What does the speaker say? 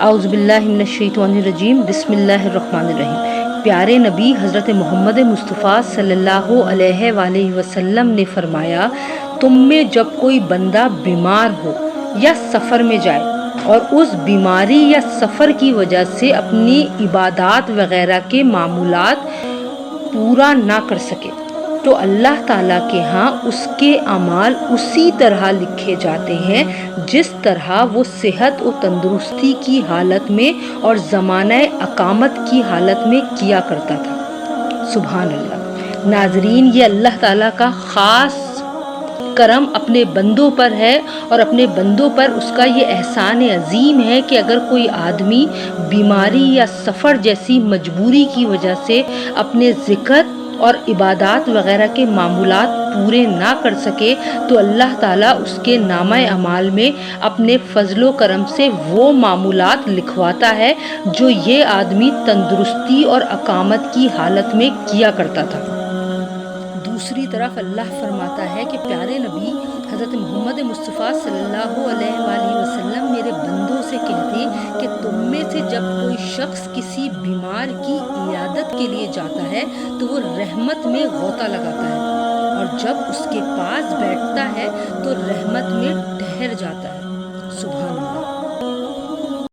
اعوذ باللہ من الشیطان الرجیم، بسم اللہ الرحمن الرحیم۔ پیارے نبی حضرت محمد مصطفیٰ صلی اللہ علیہ وآلہ وسلم نے فرمایا، تم میں جب کوئی بندہ بیمار ہو یا سفر میں جائے اور اس بیماری یا سفر کی وجہ سے اپنی عبادات وغیرہ کے معمولات پورا نہ کر سکے تو اللہ تعالیٰ کے ہاں اس کے اعمال اسی طرح لکھے جاتے ہیں جس طرح وہ صحت و تندرستی کی حالت میں اور زمانہ اقامت کی حالت میں کیا کرتا تھا۔ سبحان اللہ۔ ناظرین، یہ اللہ تعالیٰ کا خاص کرم اپنے بندوں پر ہے اور اپنے بندوں پر اس کا یہ احسان عظیم ہے کہ اگر کوئی آدمی بیماری یا سفر جیسی مجبوری کی وجہ سے اپنے ذکر اور عبادات وغیرہ کے معمولات پورے نہ کر سکے تو اللہ تعالیٰ اس کے نامہ اعمال میں اپنے فضل و کرم سے وہ معمولات لکھواتا ہے جو یہ آدمی تندرستی اور اقامت کی حالت میں کیا کرتا تھا۔ دوسری طرف اللہ فرماتا ہے کہ پیارے نبی حضرت محمد مصطفیٰ صلی اللہ علیہ وآلہ وسلم میرے بندوں سے کہتے کہ تم میں سے جب کوئی شخص کسی بیمار کی عیادت کے لیے جاتا ہے تو وہ رحمت میں غوطہ لگاتا ہے، اور جب اس کے پاس بیٹھتا ہے تو رحمت میں ٹھہر جاتا ہے۔ سبحان اللہ۔